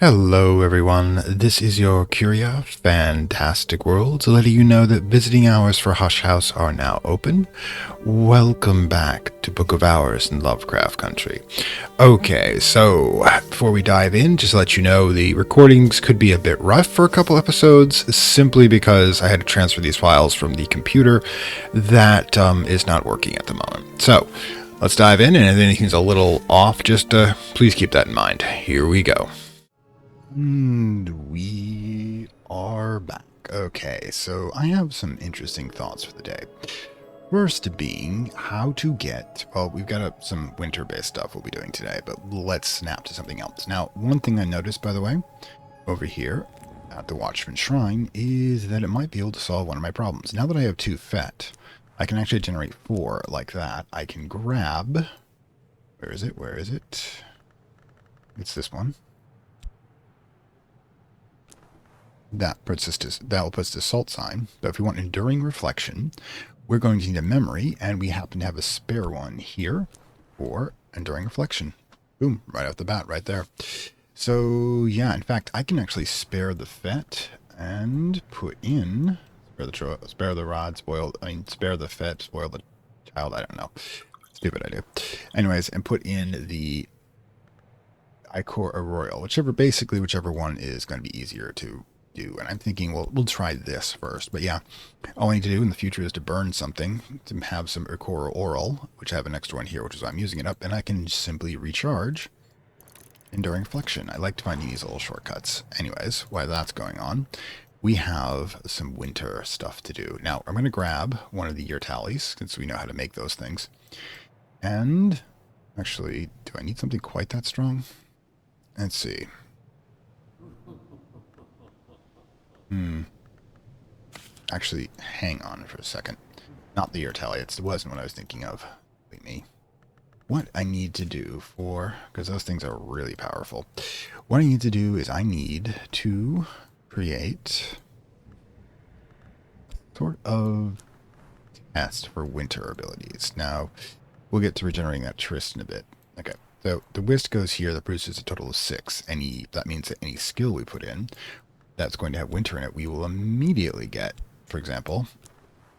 Hello everyone, this is your Curia Fantastic Worlds, letting you know that visiting hours for Hush House are now open. Welcome back to Book of Hours in Lovecraft Country. Okay, so before we dive in, just to let you know, the recordings could be a bit rough for a couple episodes, simply because I had to transfer these files from the computer that is not working at the moment. So, let's dive in, and if anything's a little off, just please keep that in mind. Here we go. And we are back. Okay, so I have some interesting thoughts for the day. First being how to get, well, we've got some winter-based stuff we'll be doing today, but let's snap to something else. Now, one thing I noticed, by the way, over here at the Watchman Shrine is that it might be able to solve one of my problems. Now that I have 2 FET, I can actually generate 4 like that. I can grab, where is it? It's this one. That will put us to salt sign. But if we want enduring reflection, we're going to need a memory, and we happen to have a spare one here for enduring reflection. Boom, right off the bat, right there. So yeah, in fact, I can actually spare the FET and put in spare the rod, spare the FET, spoil the child. I don't know. Stupid idea. Anyways, and put in the Icor Royal, whichever one is going to be easier to do. And I'm thinking, well, we'll try this first. But yeah, all I need to do in the future is to burn something, to have some Icor Oral, which I have an extra one here, which is why I'm using it up, and I can simply recharge enduring reflection. I like to find these little shortcuts. Anyways, while that's going on, we have some winter stuff to do. Now, I'm going to grab one of the year tallies, since we know how to make those things. And actually, do I need something quite that strong? Let's see. Actually, hang on for a second. Not the year tally. It wasn't what I was thinking of. Wait me. What I need to do because those things are really powerful. What I need to do is I need to create sort of test for winter abilities. Now, we'll get to regenerating that Trist in a bit. Okay. So the Whist goes here. That produces a total of 6. That means that any skill we put in that's going to have winter in it, we will immediately get, for example,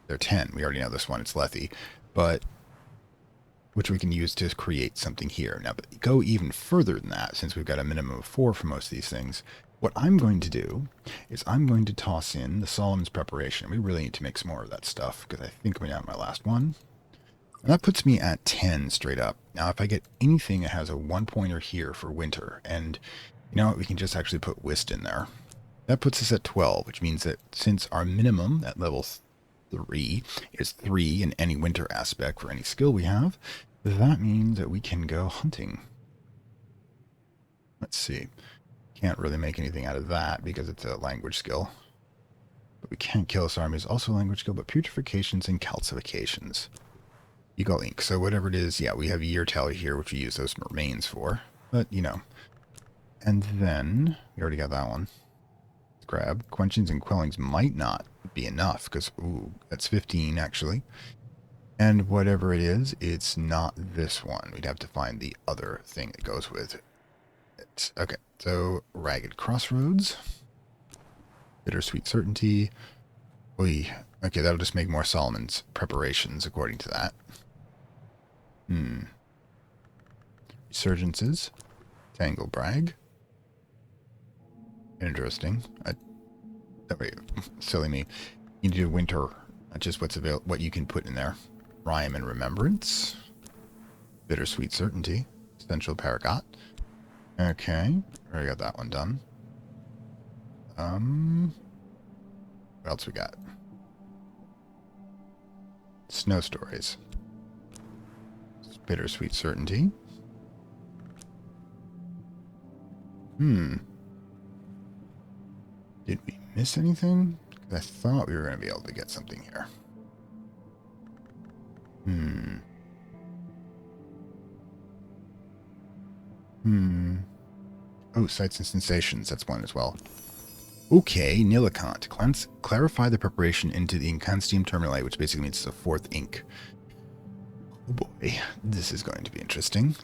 they're 10. We already know this one. It's Lethe. But which we can use to create something here. Now, but go even further than that, since we've got a minimum of 4 for most of these things. What I'm going to do is I'm going to toss in the Solomon's Preparation. We really need to make some more of that stuff, because I think I'm down to my last one. And that puts me at 10 straight up. Now, if I get anything that has a 1-pointer here for winter, and you know what, we can just actually put Whist in there. That puts us at 12, which means that since our minimum at level 3 is 3 in any winter aspect for any skill we have, that means that we can go hunting. Let's see. Can't really make anything out of that because it's a language skill. But we can't kill this army is also a language skill, but putrefacients and calcifications. You go ink. So whatever it is, yeah, we have a year tally here, which we use those remains for. But, you know. And then, we already got that one. Let's grab. Quenchings and quellings might not be enough, because, ooh, that's 15, actually. And whatever it is, it's not this one. We'd have to find the other thing that goes with it. Okay, so Ragged Crossroads. Bittersweet Certainty. Oy. Okay, that'll just make more Solomon's preparations according to that. Resurgences. Tangle Brag. Interesting. Wait, silly me. You need to do winter. Not just what you can put in there. Rhyme and Remembrance. Bittersweet Certainty. Essential Paragot. Okay. Already got that one done. What else we got? Snow Stories. Bittersweet Certainty. Did we miss anything? I thought we were going to be able to get something here. Oh, Sights and Sensations. That's one as well. Okay, Nilicant. Clarify the preparation into the Incanstium Terminale, which basically means it's a 4th ink. Oh boy, this is going to be interesting.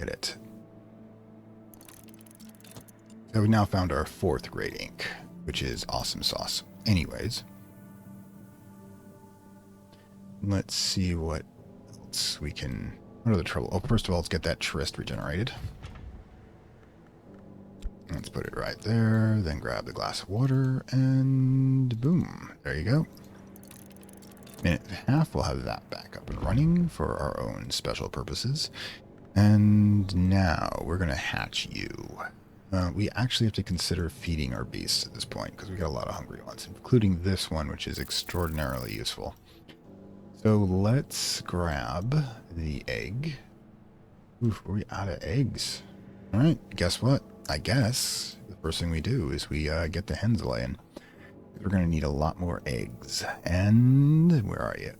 Get it. So we now found our 4th grade ink, which is awesome sauce. Anyways, let's see what else we can... What are the trouble? Oh, first of all, let's get that Tryst regenerated. Let's put it right there, then grab the glass of water, and boom. There you go. Minute and a half, we'll have that back up and running for our own special purposes. And now we're going to hatch you. We actually have to consider feeding our beasts at this point, because we got a lot of hungry ones, including this one, which is extraordinarily useful. So let's grab the egg. Oof, are we out of eggs? Alright, guess what? I guess the first thing we do is we get the hens laying. We're going to need a lot more eggs. And where are you?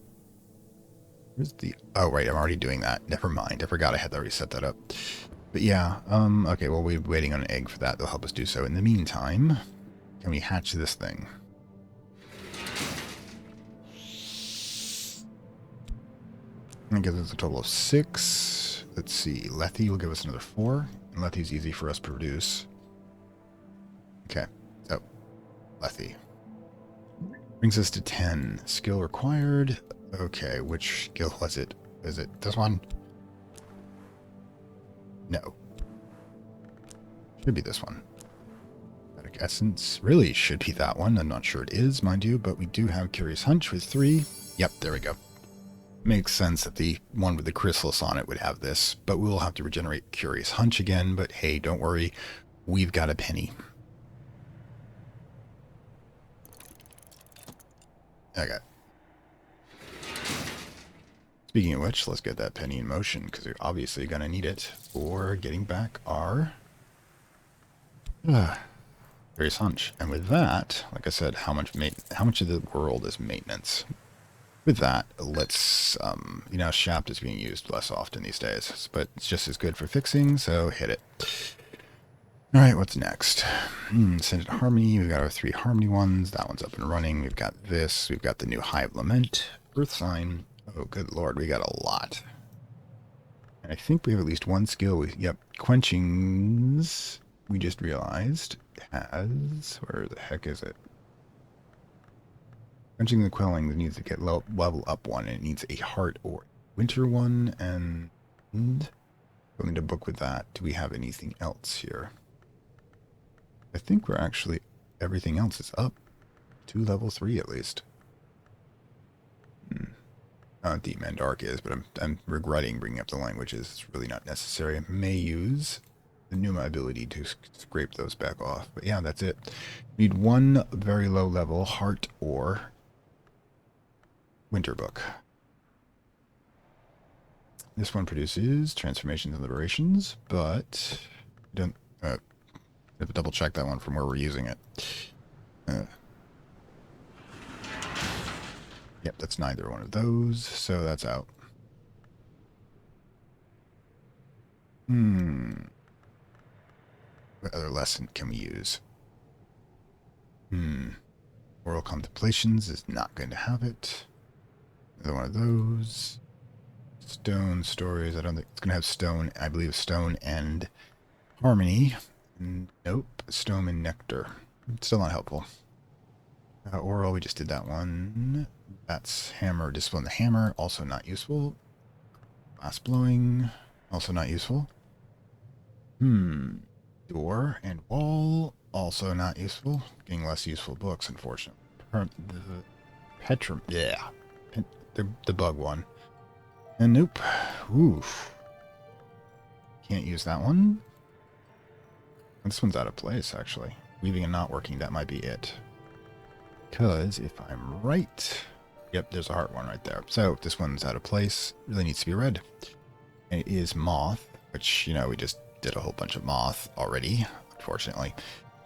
Where's the... Oh, right, I'm already doing that. Never mind. I forgot I had already set that up. But yeah, okay, well, we're waiting on an egg for that. They'll help us do so. In the meantime, can we hatch this thing? That gives us a total of 6. Let's see. Lethe will give us another 4. And Lethe's easy for us to produce. Okay, so Lethe. Brings us to 10. Skill required. Okay, which skill was it? Is it this one? No. Should be this one. Pathetic Essence. Really should be that one. I'm not sure it is, mind you, but we do have Curious Hunch with 3. Yep, there we go. Makes sense that the one with the Chrysalis on it would have this, but we'll have to regenerate Curious Hunch again, but hey, don't worry. We've got a penny. Okay. Speaking of which, let's get that penny in motion, because we're obviously going to need it for getting back our Curious Hunch. And with that, like I said, how much of the world is maintenance? With that, let's, you know, Shaft is being used less often these days, but it's just as good for fixing, so hit it. Alright, what's next? Ascended Harmony, we've got our 3 Harmony ones, that one's up and running, we've got this, we've got the new Hive Lament, Earth Sign, oh good lord, we got a lot. And I think we have at least one skill, yep, Quenchings, we just realized, has, where the heck is it? Quenching the Quelling needs to get level up 1, and it needs a heart or winter one, and we'll need a book with that. Do we have anything else here? I think we're actually, everything else is up to level 3 at least. Deep and Dark is, but I'm regretting bringing up the languages. It's really not necessary. I may use the Numa ability to scrape those back off, but yeah, that's it. We need one very low level heart or winter book. This one produces transformations and liberations, but don't have to double check that one from where we're using it. Yep, that's neither one of those, so that's out. What other lesson can we use? Oral Contemplations is not going to have it. Another one of those. Stone Stories. I don't think it's going to have stone. I believe stone and harmony. Nope. Stone and nectar. Still not helpful. Oral, we just did that one. That's hammer. Discipline the hammer. Also not useful. Glass blowing. Also not useful. Door and wall. Also not useful. Getting less useful books, unfortunately. Petrum. Yeah. The bug one. And nope. Oof. Can't use that one. This one's out of place, actually. Weaving and not working, that might be it. Because if I'm right... Yep, there's a heart one right there. So, this one's out of place. Really needs to be read. And it is Moth, which, you know, we just did a whole bunch of Moth already, unfortunately.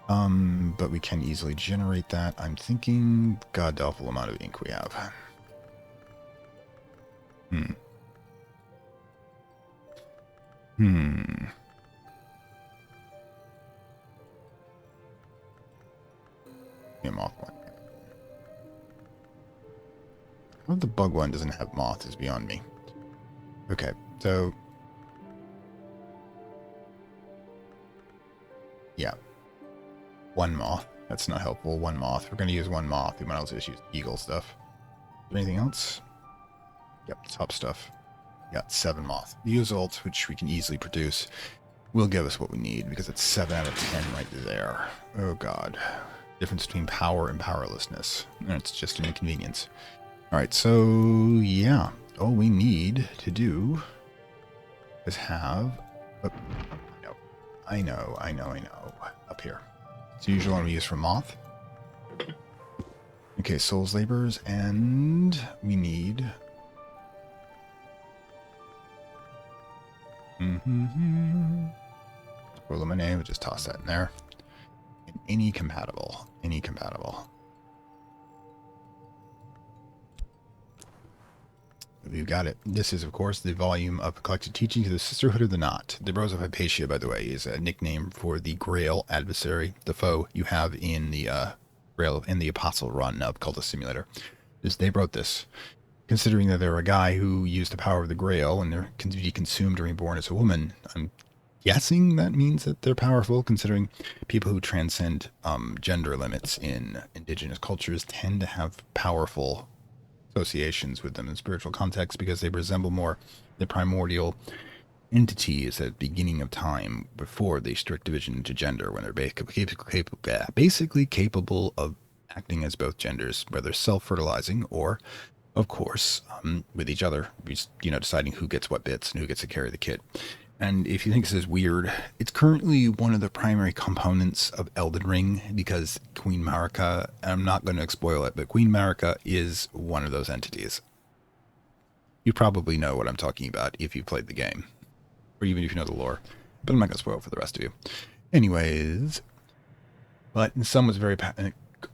But we can easily generate that. I'm thinking god awful amount of ink we have. Yeah, Moth one. How the bug one doesn't have Moth is beyond me. Okay, so... Yeah. One moth. That's not helpful. One moth. We're going to use one moth. We might also just use eagle stuff. Anything else? Yep, top stuff. Got 7 moth. The use ult, which we can easily produce, will give us what we need because it's 7 out of 10 right there. Oh god. Difference between power and powerlessness. And it's just an inconvenience. Alright, so yeah. All we need to do is have... Oh, no. I know. Up here. It's the usual one we use for moth. Okay, Souls Laborers, and we need... Lemonade, we'll just toss that in there. And any compatible. We've got it. This is, of course, the volume of collected teachings of the Sisterhood of the Knot. The Rose of Hypatia, by the way, is a nickname for the Grail adversary, the foe you have in the Grail in the Apostle run of Cultist Simulator. They wrote this, considering that they're a guy who used the power of the Grail and they're to be consumed or reborn as a woman. I'm guessing that means that they're powerful, considering people who transcend gender limits in indigenous cultures tend to have powerful associations with them in spiritual context because they resemble more the primordial entities at the beginning of time before the strict division into gender, when they're basically capable of acting as both genders, whether self-fertilizing or, of course, with each other, deciding who gets what bits and who gets to carry the kid. And if you think this is weird, it's currently one of the primary components of Elden Ring because Queen Marika, I'm not going to spoil it, but Queen Marika is one of those entities. You probably know what I'm talking about if you played the game, or even if you know the lore, but I'm not going to spoil it for the rest of you. Anyways, but in some was very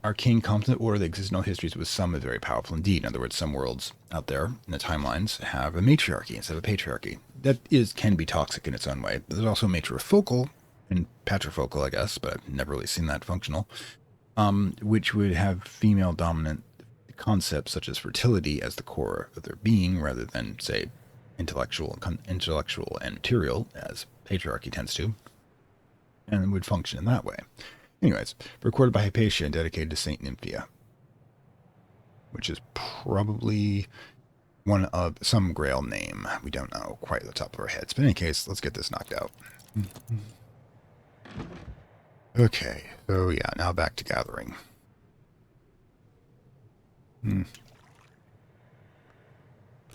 arcane competent order that exists in all histories, with some is very powerful indeed. In other words, some worlds out there in the timelines have a matriarchy instead of a patriarchy. That can be toxic in its own way. There's also matrifocal and patrifocal, I guess, but I've never really seen that functional, which would have female dominant concepts such as fertility as the core of their being, rather than, say, intellectual and material, as patriarchy tends to, and would function in that way. Anyways, recorded by Hypatia and dedicated to Saint Nymphia, which is probably one of some Grail name. We don't know quite at the top of our heads. But in any case, let's get this knocked out. Okay, so yeah, now back to gathering.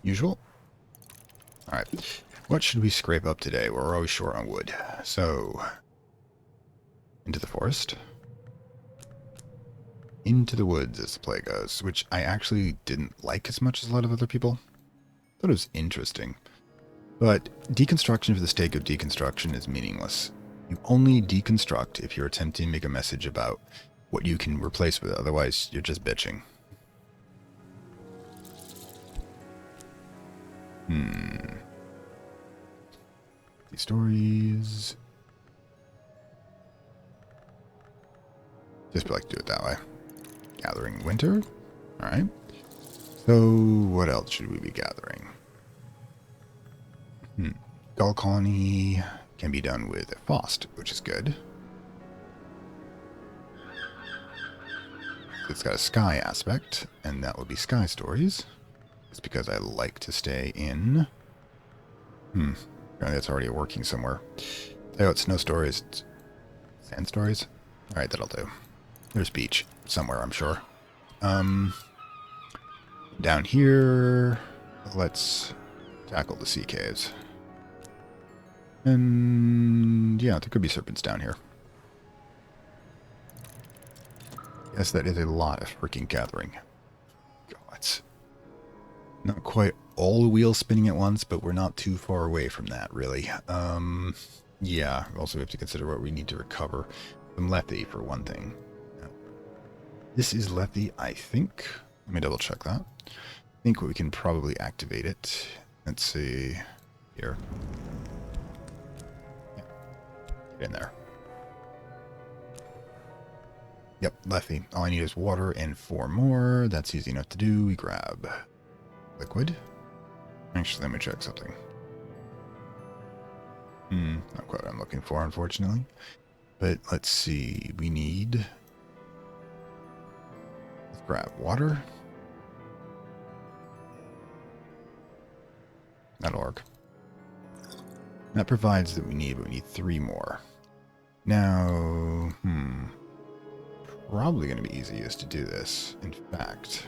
Usual? Alright, what should we scrape up today? We're always short on wood. So, into the forest. Into the woods, as the play goes, which I actually didn't like as much as a lot of other people. Thought it was interesting. But deconstruction for the sake of deconstruction is meaningless. You only deconstruct if you're attempting to make a message about what you can replace with it. Otherwise, you're just bitching. These stories. Just like to do it that way. Gathering winter. Alright. So, what else should we be gathering? Gull colony can be done with a Faust, which is good. It's got a sky aspect, and that will be sky stories. It's because I like to stay in... That's already working somewhere. Oh, it's snow stories. Sand stories? Alright, that'll do. There's beach somewhere, I'm sure. Down here, let's tackle the sea caves. And yeah, there could be serpents down here. Yes, that is a lot of freaking gathering. God. Not quite all the wheels spinning at once, but we're not too far away from that, really. Yeah, also we have to consider what we need to recover. Some Lethe, for one thing. This is Lethe, I think. Let me double check that. I think we can probably activate it. Let's see. Here. Yeah. Get in there. Yep, Lethe. All I need is water and 4 more. That's easy enough to do. We grab liquid. Actually, let me check something. Not quite what I'm looking for, unfortunately. But let's see, we need... Let's grab water. That'll work. That provides that we need, but we need 3 more. Now, probably going to be easiest to do this. In fact,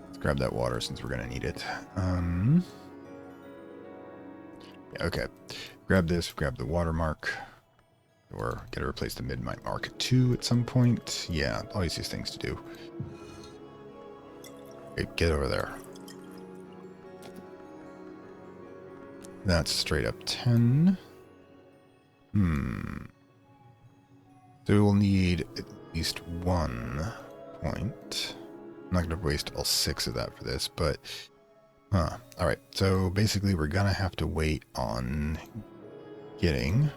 let's grab that water since we're going to need it. Yeah, okay. Grab this, grab the watermark, or gotta replace the midnight mark 2 at some point. Yeah, always these things to do. Okay, get over there. That's straight up 10. So we'll need at least 1 point. I'm not going to waste all 6 of that for this, but... Alright, so basically we're going to have to wait on getting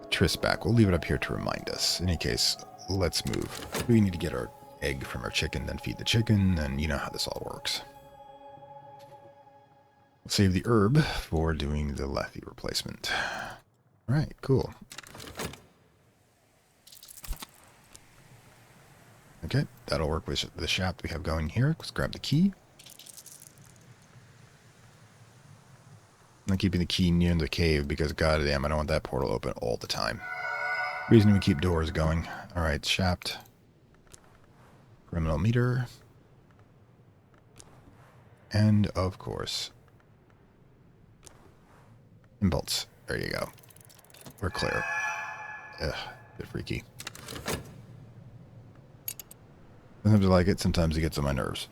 Triss back. We'll leave it up here to remind us. In any case, let's move. We need to get our egg from our chicken, then feed the chicken, and you know how this all works. We'll save the herb for doing the Lethe replacement. Alright, cool. Okay, that'll work with the shaft we have going here. Let's grab the key. I'm keeping the key near the cave because goddamn, I don't want that portal open all the time. Reason we keep doors going. Alright, shaft. Criminal meter. And, of course, impulse. There you go. We're clear. Ugh, bit freaky. Sometimes I like it, sometimes it gets on my nerves.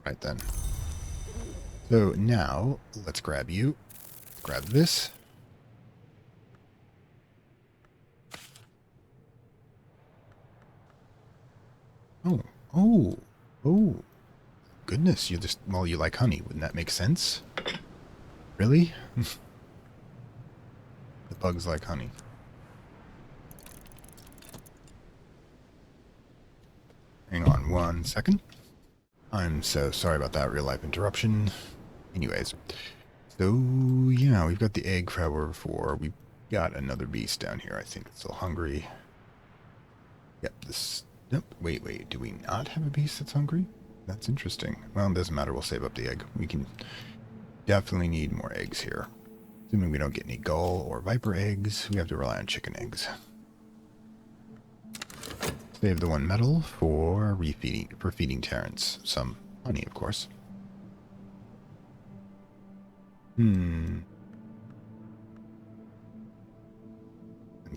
Right then. So now, let's grab you. Grab this. Oh. Goodness, you just, well, you like honey. Wouldn't that make sense? Really? The bugs like honey. Hang on 1 second. I'm so sorry about that real life interruption. Anyways, so yeah, we've got the egg forever before. We've got another beast down here. I think it's still hungry. Yep, this... Nope, wait, do we not have a beast that's hungry? That's interesting. Well, it doesn't matter, we'll save up the egg. We can definitely need more eggs here. Assuming we don't get any gull or viper eggs, we have to rely on chicken eggs. Save the 1 metal for feeding Terrence some honey, of course. And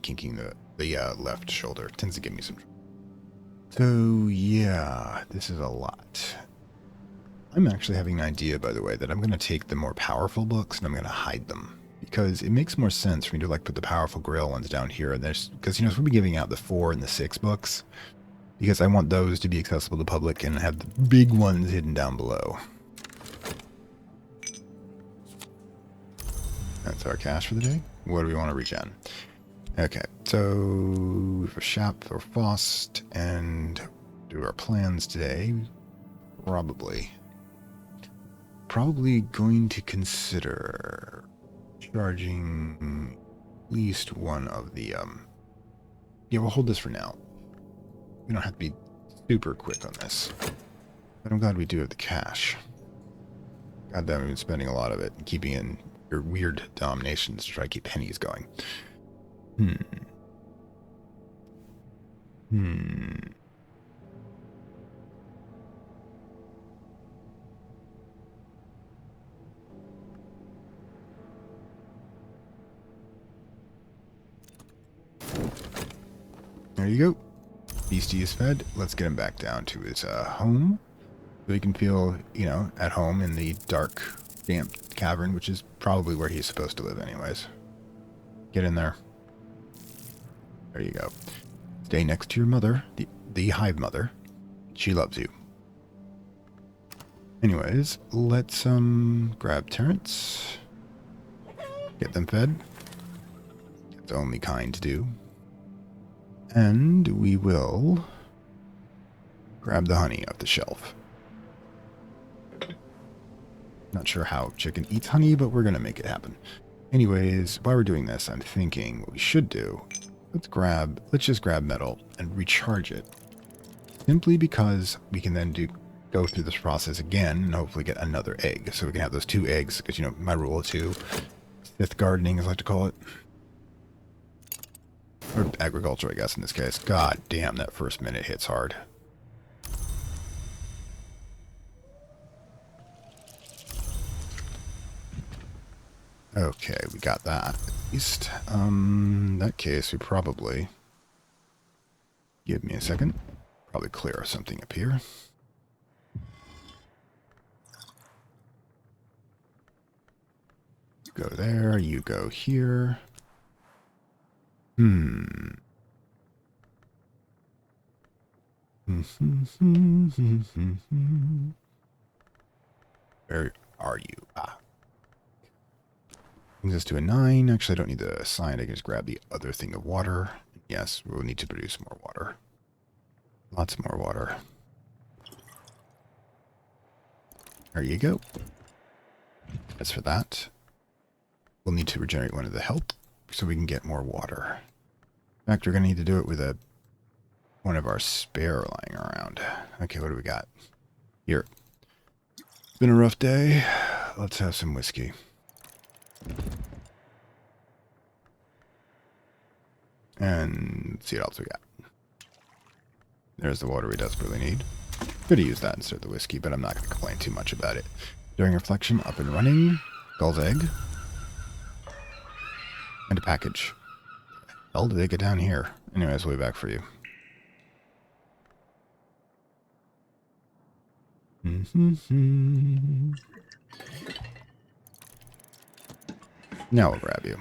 kinking the left shoulder tends to give me some trouble. So, yeah, this is a lot. I'm actually having an idea, by the way, that I'm going to take the more powerful books and I'm going to hide them. Because it makes more sense for me to, like, put the powerful grail ones down here. And there's, because, you know, we'll be giving out the 4 and the 6 books. Because I want those to be accessible to the public and have the big ones hidden down below. That's our cash for the day. What do we want to regen? Okay, so for Shap or Faust and do our plans today, probably going to consider charging at least 1 of the, yeah, we'll hold this for now. We don't have to be super quick on this, but I'm glad we do have the cash. God damn, we've been spending a lot of it and keeping in your weird dominations to try to keep pennies going. There you go. Beastie is fed. Let's get him back down to his home. So he can feel, you know, at home in the dark, damp cavern, which is probably where he's supposed to live anyways. Get in there. There you go. Stay next to your mother, the hive mother. She loves you. Anyways, let's grab Terrence. Get them fed. It's only kind to do. And we will grab the honey off the shelf. Not sure how chicken eats honey, but we're going to make it happen. Anyways, while we're doing this, I'm thinking what we should do, let's just grab metal and recharge it. Simply because we can then go through this process again and hopefully get another egg. So we can have those 2 eggs, because, you know, my rule of 2, fifth gardening, as I like to call it. Or agriculture, I guess, in this case. God damn, that first minute hits hard. Okay, we got that at least. In that case, we probably... Give me a second. Probably clear something up here. Go there, you go here. Where are you? Brings us to a 9. Actually, I don't need the sign. I can just grab the other thing of water. Yes, we'll need to produce more water. Lots more water. There you go. As for that, we'll need to regenerate one of the health so we can get more water. In fact, we're going to need to do it with one of our spare lying around. Okay, what do we got? Here. It's been a rough day. Let's have some whiskey. And let's see what else we got. There's the water we desperately need. Could have used that instead of the whiskey, but I'm not going to complain too much about it. During reflection, up and running. Gull's egg. And a package. Hell, did they get down here? Anyways, we'll be back for you. Now we'll grab you.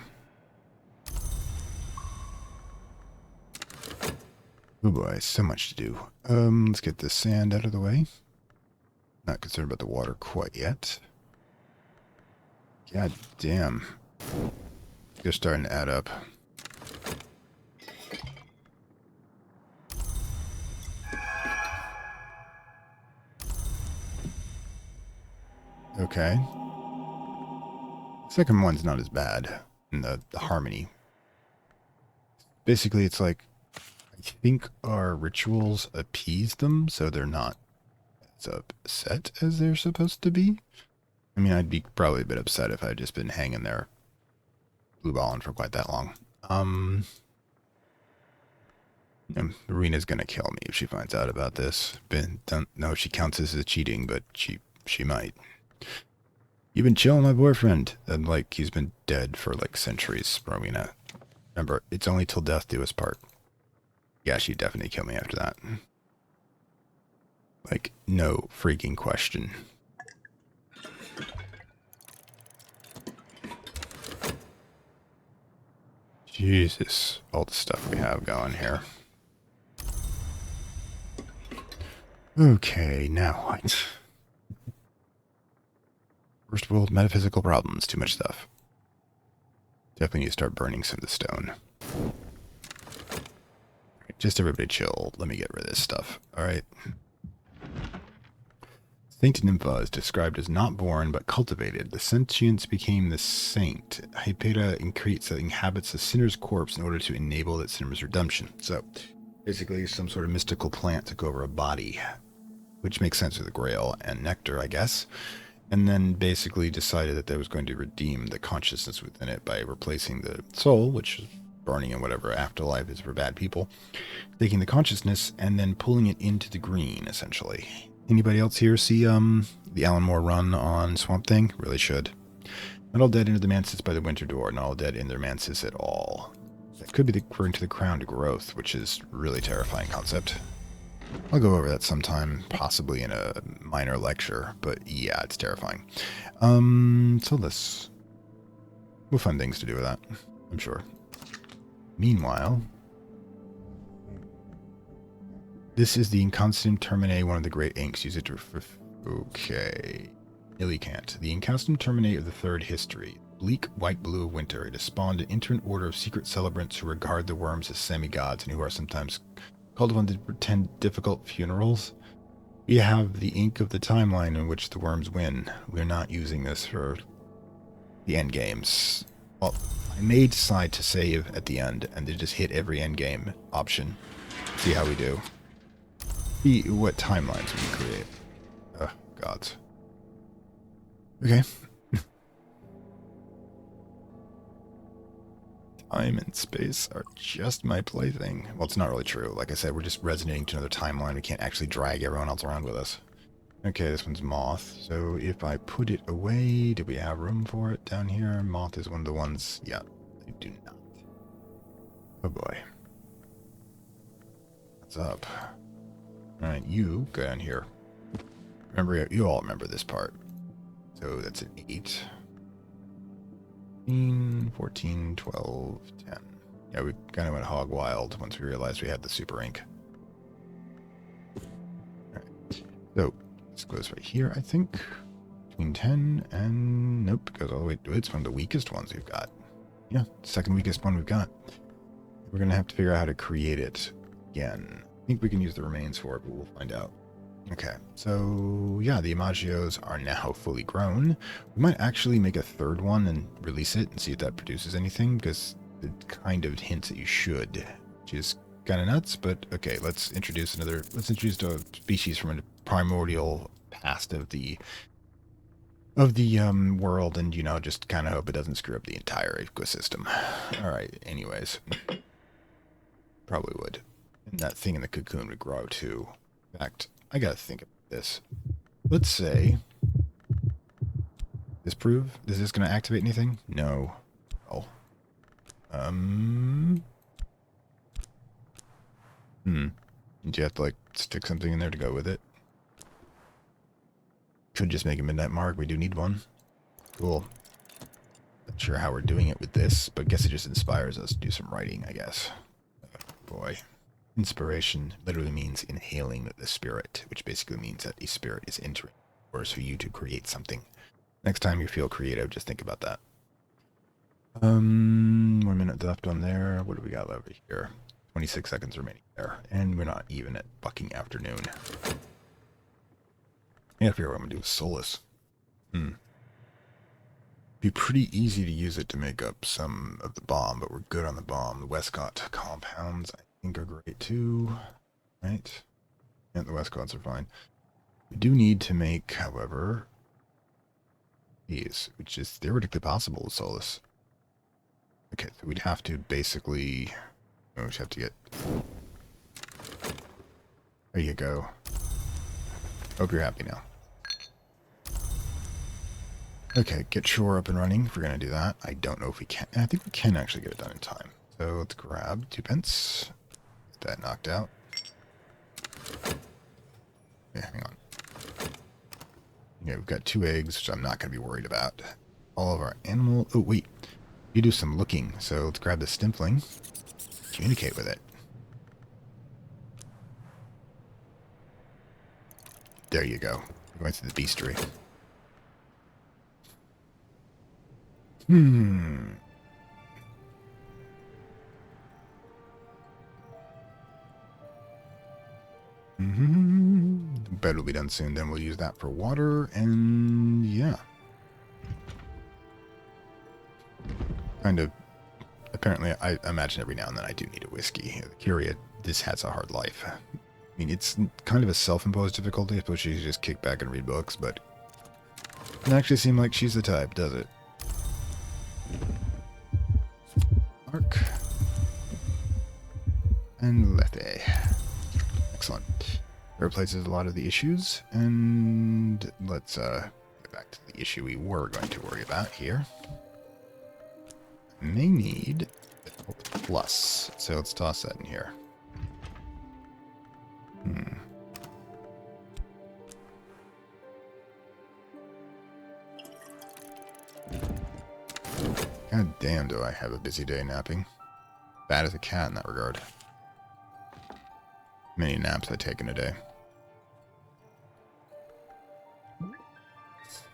Oh boy, so much to do. Let's get this sand out of the way. Not concerned about the water quite yet. God damn. They're starting to add up. Okay. Second one's not as bad in the harmony. Basically, it's like, I think our rituals appease them, so they're not as upset as they're supposed to be. I mean, I'd be probably a bit upset if I'd just been hanging there blue balling for quite that long. Marina's gonna kill me if she finds out about this. Don't know if she counts this as cheating, but she might. You've been chilling my boyfriend. And like, he's been dead for like centuries, Marina. Remember, it's only till death do us part. Yeah, she'd definitely kill me after that. Like, no freaking question. Jesus, all the stuff we have going here. Okay, now what? First world metaphysical problems, too much stuff. Definitely need to start burning some of the stone. Just everybody chill. Let me get rid of this stuff. Alright. Saint Nympha is described as not born, but cultivated. The sentience became the saint. Hypera inhabits a sinner's corpse in order to enable that sinner's redemption. So, basically, some sort of mystical plant took over a body. Which makes sense with the Grail and Nectar, I guess. And then basically decided that they was going to redeem the consciousness within it by replacing the soul, which is burning in whatever afterlife is for bad people, taking the consciousness and then pulling it into the green, essentially. Anybody else here see the Alan Moore run on Swamp Thing? Really should. Not all dead enter the mansis by the winter door, not all dead in their mansis at all. That could be referring to the crowned growth, which is a really terrifying concept. I'll go over that sometime, possibly in a minor lecture, but yeah, it's terrifying. So we'll find things to do with that, I'm sure. Meanwhile, this is the Inconstant Terminae, one of the great inks. Use it to... Okay. Illicant. The Inconstant Terminae of the Third History. bleak white blue of winter. It has spawned an internet order of secret celebrants who regard the worms as semi-gods and who are sometimes called upon to pretend difficult funerals. We have the ink of the timeline in which the worms win. We're not using this for the end games. Well, I may decide to save at the end and then just hit every end game option. See how we do. See what timelines we can create. Oh, gods. Okay. Time and space are just my plaything. Well, it's not really true. Like I said, we're just resonating to another timeline. We can't actually drag everyone else around with us. Okay, this one's moth. So if I put it away, do we have room for it down here? Moth is one of the ones. Yeah, I do not. Oh boy. What's up? Alright, you go down here. Remember, you all remember this part. So that's an 8. 14, 12, 10. Yeah, we kind of went hog wild once we realized we had the super ink. Alright, so this goes right here, I think. Between 10 and... Nope, it goes all the way... It's one of the weakest ones we've got. Yeah, second weakest one we've got. We're going to have to figure out how to create it again. I think we can use the remains for it, but we'll find out. Okay, so yeah, the imagios are now fully grown. We might actually make a third one and release it and see if that produces anything, because it kind of hints that you should, which is kind of nuts, but okay, let's introduce a species from a primordial past of the world, and, you know, just kind of hope it doesn't screw up the entire ecosystem. Alright, anyways. Probably would. And that thing in the cocoon would grow too. In fact, I gotta think about this. Let's say... Disprove? Is this gonna activate anything? No. Oh. Do you have to, like, stick something in there to go with it? Could just make a midnight mark. We do need one. Cool. Not sure how we're doing it with this, but I guess it just inspires us to do some writing, I guess. Oh, boy. Inspiration literally means inhaling the spirit, which basically means that a spirit is entering yours for you to create something. Next time you feel creative, just think about that. 1 minute left on there. What do we got over here? 26 seconds remaining there. And we're not even at fucking afternoon. Yeah, I figure what I'm going to do with Solus. Be pretty easy to use it to make up some of the bomb, but we're good on the bomb. The Westcott compounds, I think, are great too. Right? Yeah, the Westcotts are fine. We do need to make, however, these, which is theoretically possible with Solus. Okay, so we'd have to basically... Oh, we have to get... There you go. Hope you're happy now. Okay, get shore up and running if we're going to do that. I don't know if we can. I think we can actually get it done in time. So let's grab 2 pence. Get that knocked out. Yeah, hang on. Yeah, we've got 2 eggs, which I'm not going to be worried about. All of our animal... Oh, wait. You do some looking. So let's grab the stimpling. Communicate with it. There you go. We're going to the beastery. The bed will be done soon. Then we'll use that for water, and yeah. Kind of, apparently, I imagine every now and then I do need a whiskey. Curia, this has a hard life. I mean, it's kind of a self-imposed difficulty. I suppose she just kick back and read books, but it doesn't actually seem like she's the type, does it? Arc. And Lethe. Excellent. Replaces a lot of the issues, and let's get back to the issue we were going to worry about here. May need a plus, so let's toss that in here. God damn, do I have a busy day napping. Bad as a cat in that regard. Many naps I take in a day.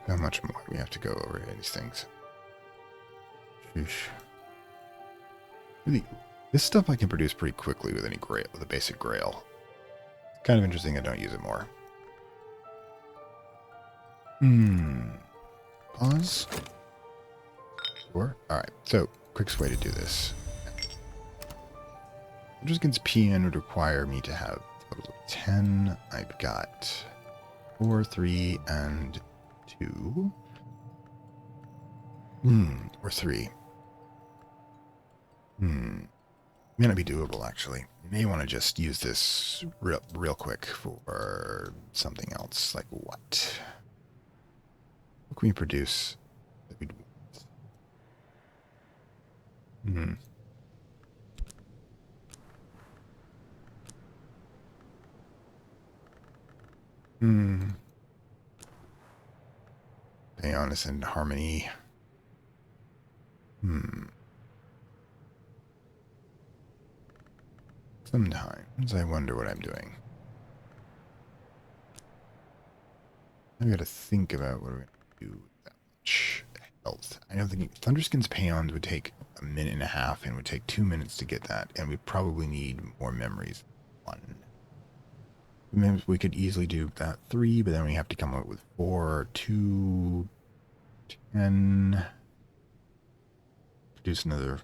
How much more do we have to go over these things? Oosh. Really, this stuff I can produce pretty quickly with any grail, with a basic grail. It's kind of interesting I don't use it more. Pause. Sure. Alright, so, quickest way to do this. Hunterskin's PN would require me to have a total of 10. I've got 4, 3, and 2. Or 3. May not be doable, actually. You may want to just use this real quick for something else. Like what? What can we produce that we'd want? Honest and harmony. Sometimes I wonder what I'm doing. I've got to think about what we're going to do with that much health. I know thinking Thunderskin's Paeons would take a minute and a half and would take 2 minutes to get that, and we probably need more memories. 1. We could easily do that 3, but then we have to come up with 4, 2, 10. Produce another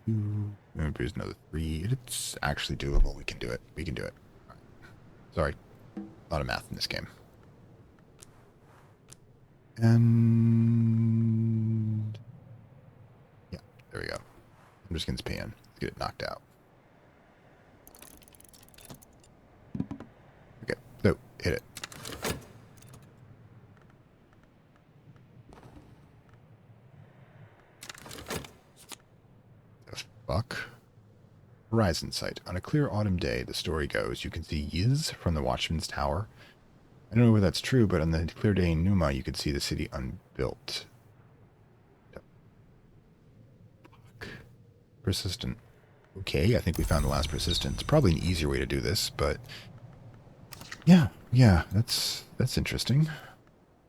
2. Then produce another 3. It's actually doable. We can do it. We can do it. Right. Sorry. A lot of math in this game. And yeah, there we go. Thunderskin's Paeon. Let's get it knocked out. Okay, so hit it. The fuck? Horizon sight. On a clear autumn day, the story goes, you can see Yiz from the Watchman's Tower. I don't know whether that's true, but on the clear day in Numa, you could see the city unbuilt. Fuck. Persistent. Okay, I think we found the last persistent. It's probably an easier way to do this, but yeah, that's interesting.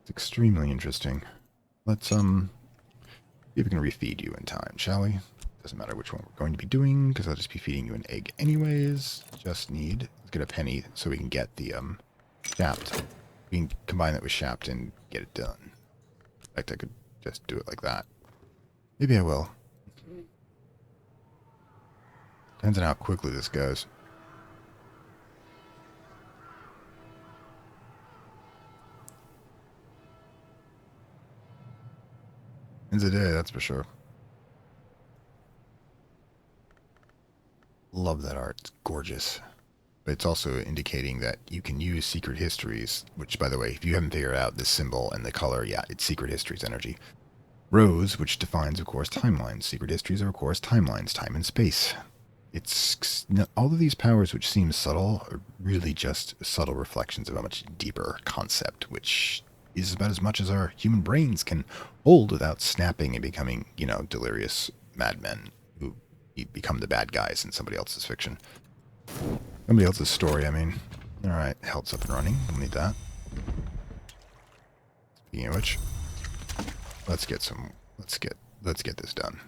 It's extremely interesting. Let's see if we can refeed you in time, shall we? Doesn't matter which one we're going to be doing, because I'll just be feeding you an egg anyways. Let's get a penny so we can get the shaft. We can combine that with shaft and get it done. In fact, I could just do it like that. Maybe I will. Depends on how quickly this goes. Ends a day, that's for sure. Love that art. It's gorgeous. But it's also indicating that you can use secret histories, which, by the way, if you haven't figured out this symbol and the color, yeah, it's secret histories energy. Rose, which defines, of course, timelines. Secret histories are, of course, timelines, time and space. It's all of these powers, which seem subtle, are really just subtle reflections of a much deeper concept, which is about as much as our human brains can hold without snapping and becoming, delirious madmen who become the bad guys in somebody else's fiction. Somebody else's story, I mean. Alright, health's up and running. We'll need that. Speaking of which, let's get this done.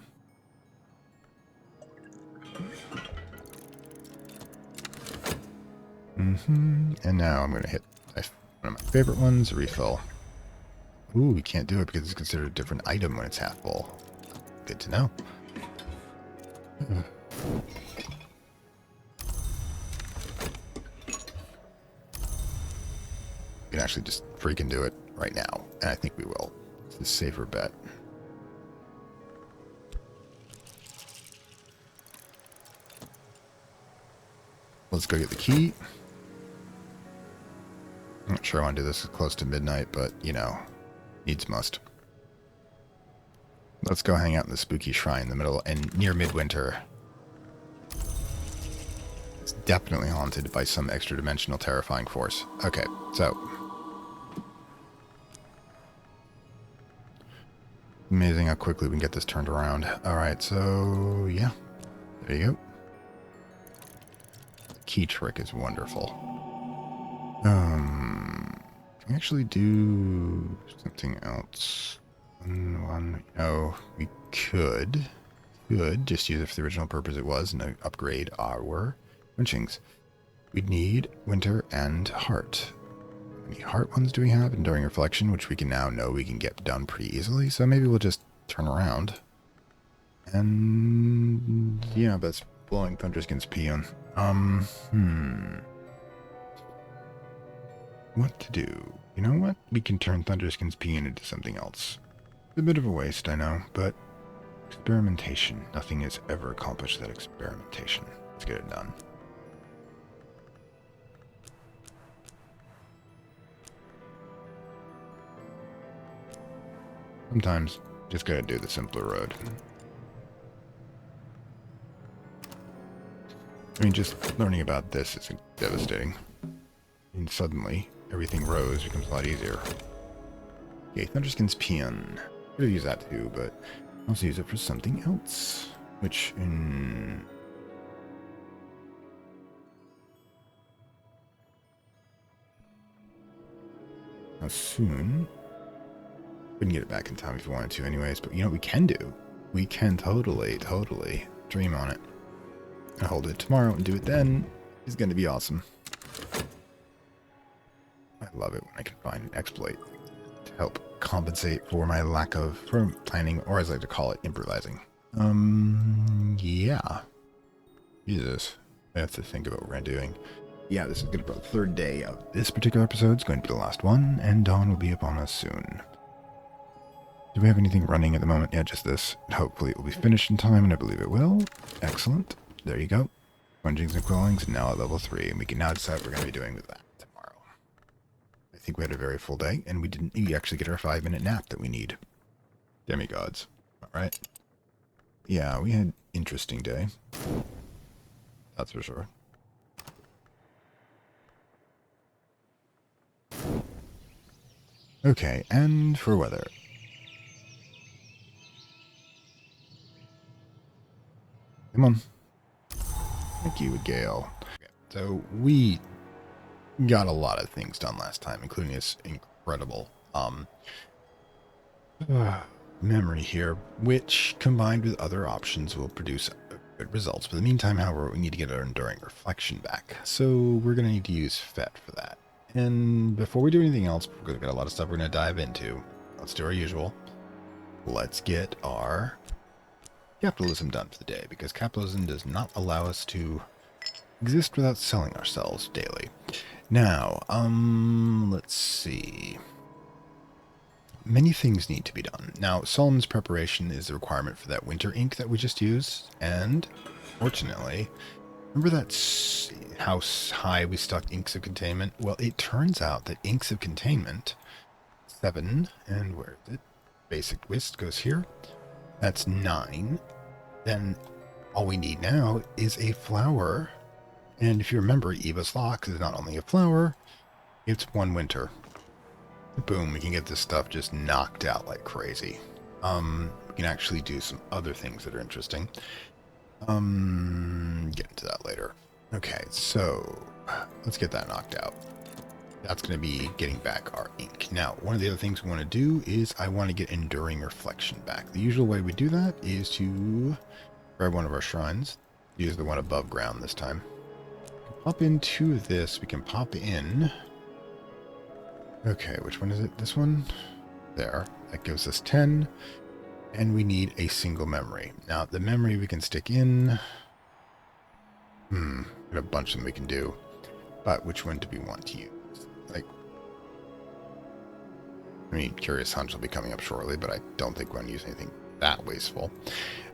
And now I'm gonna hit one of my favorite ones, refill. Ooh, we can't do it because it's considered a different item when it's half full. Good to know. We can actually just freaking do it right now, and I think we will. It's the safer bet. Let's go get the key. I'm not sure I want to do this close to midnight, but, needs must. Let's go hang out in the spooky shrine in the middle and near midwinter. It's definitely haunted by some extra-dimensional terrifying force. Okay, so. Amazing how quickly we can get this turned around. Alright, so, yeah. There you go. The key trick is wonderful. Can we actually do something else? No, we could just use it for the original purpose it was and upgrade our winchings. We'd need winter and heart. How many heart ones do we have? Enduring reflection, which we can now know we can get done pretty easily. So maybe we'll just turn around. And yeah, that's blowing Thunderskin's peon. What to do? You know what? We can turn Thunderskin's peon into something else. It's a bit of a waste, I know, but experimentation. Nothing has ever accomplished that experimentation. Let's get it done. Sometimes just gotta do the simpler road. I mean, just learning about this is devastating. And suddenly, everything rose becomes a lot easier. Okay, Thunderskin's peon. Could have used that too, but I'll also use it for something else. Which, how soon? Couldn't get it back in time if you wanted to anyways, but you know what we can do? We can totally dream on it. And hold it tomorrow and do it then. It's going to be awesome. I love it when I can find an exploit to help compensate for my lack of planning, or as I like to call it, improvising. Yeah. Jesus. I have to think about what we're doing. Yeah, this is going to be the third day of this particular episode. It's going to be the last one, and dawn will be upon us soon. Do we have anything running at the moment? Yeah, just this. Hopefully it will be finished in time, and I believe it will. Excellent. There you go. Plungings and quillings, now at level 3, and we can now decide what we're going to be doing with that tomorrow. I think we had a very full day, and we didn't actually get our 5-minute nap that we need. Demigods. Alright. Yeah, we had an interesting day. That's for sure. Okay, and for weather. Come on. Thank you, Gale. Okay, so we got a lot of things done last time, including this incredible memory here, which combined with other options will produce good results. But in the meantime, however, we need to get our enduring reflection back. So we're going to need to use FET for that. And before we do anything else, we've got a lot of stuff we're going to dive into. Let's do our usual. Let's get our capitalism done for the day, because capitalism does not allow us to exist without selling ourselves daily. Now, let's see. Many things need to be done. Now, Solomon's preparation is the requirement for that winter ink that we just used, and fortunately, remember that how high we stuck inks of containment? Well, it turns out that inks of containment, 7, and where is it? Basic whist goes here. That's 9. Then all we need now is a flower. And if you remember, Eva's Locks is not only a flower, it's 1 winter. Boom, we can get this stuff just knocked out like crazy. We can actually do some other things that are interesting. Get into that later. Okay, so let's get that knocked out. That's going to be getting back our ink. Now, one of the other things we want to do is I want to get enduring reflection back. The usual way we do that is to grab one of our shrines. Use the one above ground this time. Pop into this. We can pop in. Okay, which one is it? This one? There. That gives us 10. And we need a single memory. Now, the memory we can stick in. We have a bunch of them we can do. But which one do we want to use? Like, I mean, Curious Hunch will be coming up shortly, but I don't think we're going to use anything that wasteful.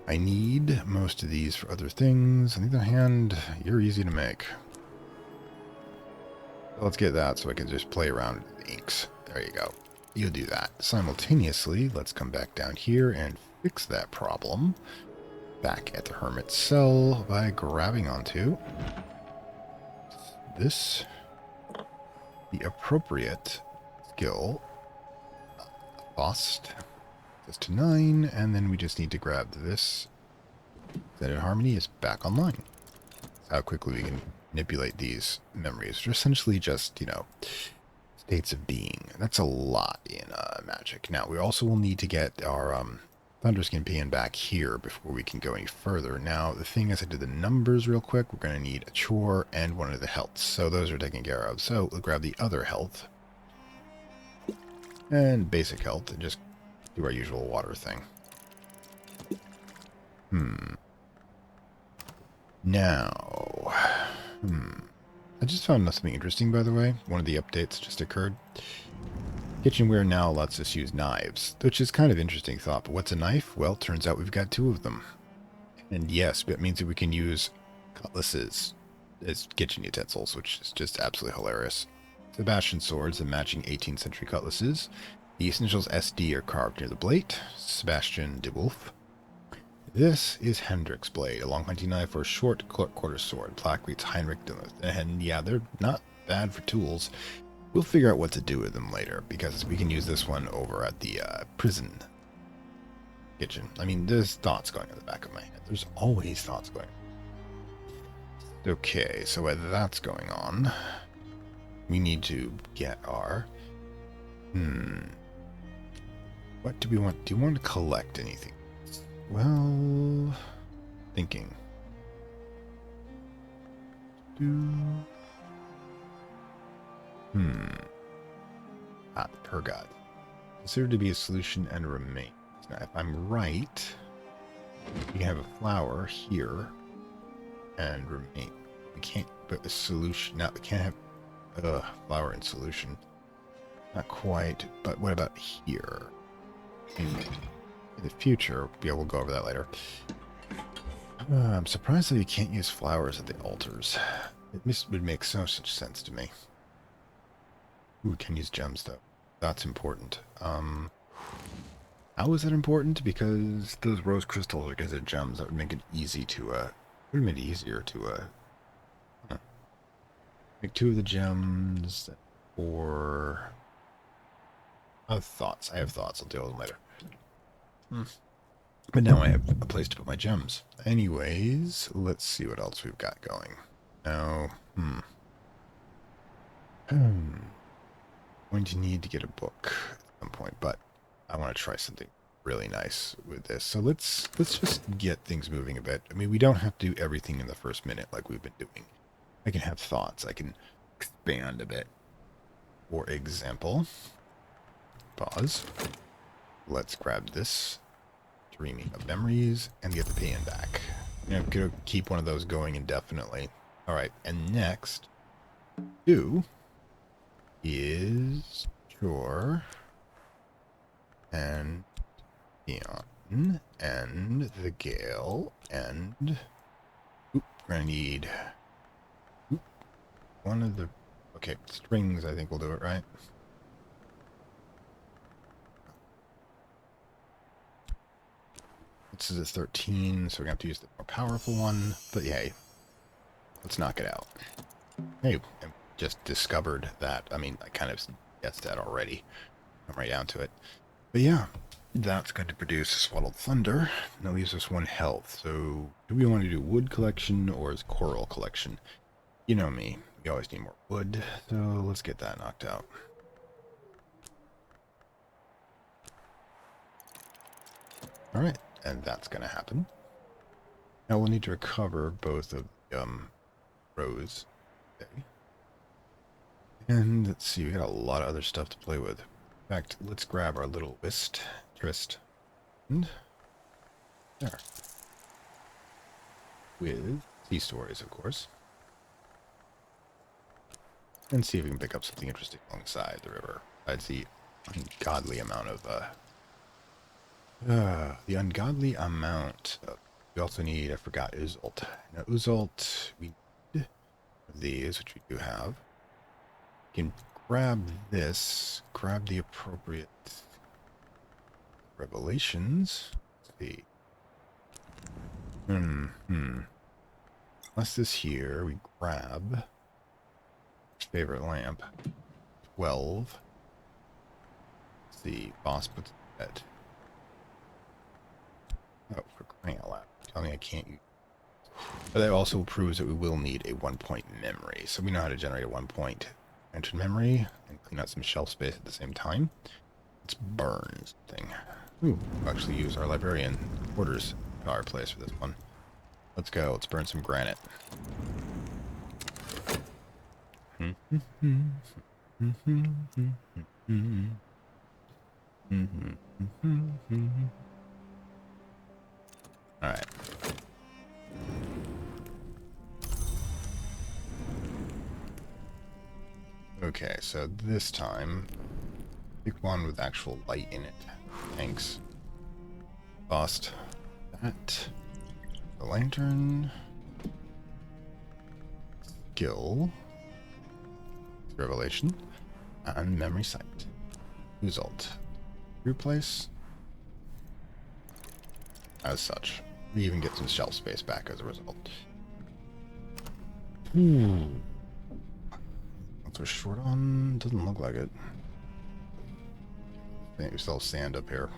I need most of these for other things. On the other hand, you're easy to make. So let's get that so I can just play around with the inks. There you go. You'll do that. Simultaneously, let's come back down here and fix that problem back at the Hermit Cell by grabbing onto this, the appropriate skill, Lost, this to 9, and then we just need to grab this. That Harmony is back online. That's how quickly we can manipulate these memories. They're essentially just, you know, States of being. That's a lot in magic. Now, we also will need to get our Thunderskin Paean back here before we can go any further. Now, the thing is, I did the numbers real quick. We're going to need a chore and one of the healths. So those are taken care of. So we'll grab the other health and basic health and just do our usual water thing. Now, I just found something interesting, by the way. One of the updates just occurred. Kitchenware now lets us use knives, which is kind of interesting thought. But what's a knife? Well, turns out we've got 2 of them. And yes, that means that we can use cutlasses as kitchen utensils, which is just absolutely hilarious. Sebastian swords and matching 18th century cutlasses. The essentials SD are carved near the blade. Sebastian de Wolf. This is Hendrick's blade, a long hunting knife or a short quarter sword. Plaque reads Heinrich. And yeah, they're not bad for tools. We'll figure out what to do with them later, because we can use this one over at the prison kitchen. I mean, there's thoughts going in the back of my head. There's always thoughts going on. Okay, so while that's going on, we need to get our... What do we want? Do you want to collect anything? Well, thinking. The Purgat. Considered to be a solution and remains. Now, if I'm right, we can have a flower here and remain. We can't put a solution. Now, we can't have flower and solution. Not quite, but what about here? In the future, yeah, we'll go over that later. I'm surprised that you can't use flowers at the altars. It would make so much sense to me. Ooh, we can use gems, though. That's important. How is it important? Because those rose crystals are considered gems. That would make it easy to, would make it easier to, make 2 of the gems, or... I have thoughts. I'll deal with them later. But now I have a place to put my gems. Anyways, let's see what else we've got going. Now, going to need to get a book at some point, but I want to try something really nice with this. So let's just get things moving a bit. I mean, we don't have to do everything in the first minute like we've been doing. I can have thoughts. I can expand a bit. For example, pause. Let's grab this. Dreaming of memories and get the Paean back. I'm going to keep one of those going indefinitely. All right, and next, 2 is Chore and Neon and the Gale and we're going to need one of the strings. I think we'll do it, right? This is a 13, so we're going to have to use the more powerful one. But yay, let's knock it out. Hey, I just discovered that. I mean, I kind of guessed that already. I'm right down to it. But yeah, that's going to produce Swaddled Thunder. That leaves us 1 health. So do we want to do wood collection or is coral collection? You know me. We always need more wood. So let's get that knocked out. All right. And that's going to happen. Now we'll need to recover both of rows. Okay. And let's see, we got a lot of other stuff to play with. In fact, let's grab our little Trist. And there. With sea stories, of course. And see if we can pick up something interesting alongside the river. I'd see ungodly amount of the ungodly amount of, we also need, I forgot, Uzult. Now, Uzult, we need these, which we do have. We can grab this, grab the appropriate revelations. Let's see. Unless this here, we grab favorite lamp. 12. Let's see, boss puts it. Oh, for crying out loud. Tell me I can't use. But that also proves that we will need a 1-point memory. So we know how to generate a 1-point Enter memory and clean out some shelf space at the same time. Let's burn something. Ooh, we'll actually use our librarian quarters fireplace for this one. Let's go. Let's burn some granite. Alright. Okay, so this time, pick one with actual light in it. Thanks. Lost that. The lantern. Skill. Revelation. And memory sight. Result. Replace. As such. We even get some shelf space back as a result. That's we're short on. Doesn't look like it. I think we still have sand up here.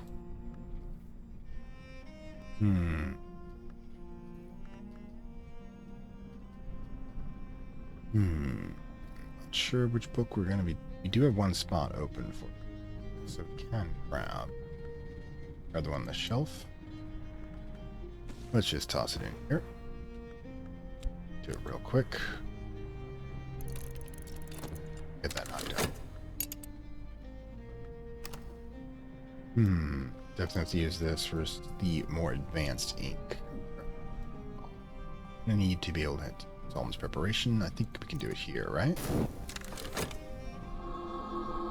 Not sure which book we're gonna be. We do have one spot open for, so we can grab the one on the shelf. Let's just toss it in here. Do it real quick. Get that knocked out. Definitely have to use this for the more advanced ink. I need to be able to hit Solom's preparation. I think we can do it here, right?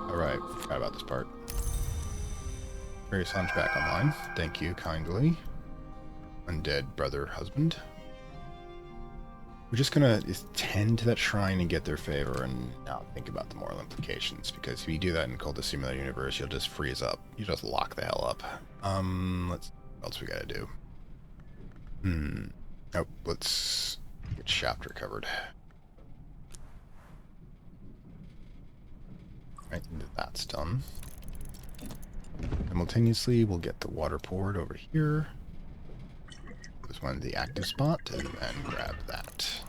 Alright, forgot about this part. Various Hunchback online. Thank you kindly. Undead brother husband. We're just gonna tend to that shrine and get their favor and not think about the moral implications, because if you do that in Cultist Simulator universe, you'll just freeze up. You just lock the hell up. Let's what else we gotta do? Oh, let's get chapter covered. Right, that's done. Simultaneously, we'll get the water poured over here. This one, the active spot, and then grab that.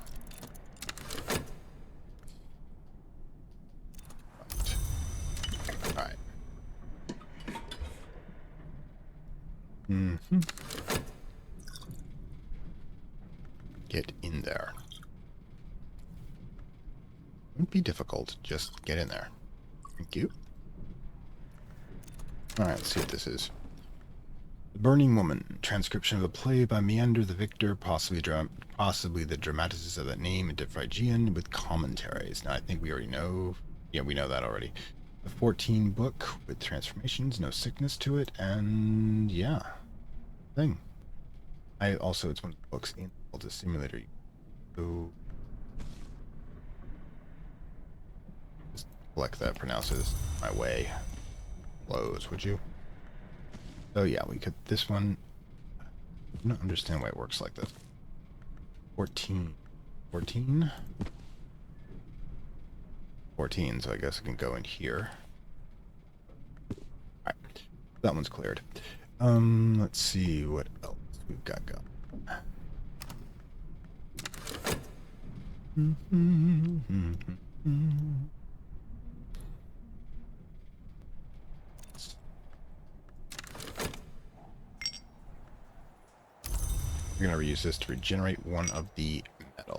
Right. Get in there. Wouldn't be difficult, just get in there. Thank you. Alright, let's see what this is. The Burning Woman, transcription of the play by Meander the Victor, possibly the dramatist of that name, and Diffragian, with commentaries. Now, I think we already know. Yeah, we know that already. The 14 book with transformations, no sickness to it, and yeah, thing. It's one of the books in the Simulator. So just collect that, pronounce it my way. Close, would you? So yeah, we could this one. I don't understand why it works like this. 14, 14, 14. So I guess I can go in here. All right, that one's cleared. Let's see what else we've got going. We're gonna reuse this to regenerate one of the metal.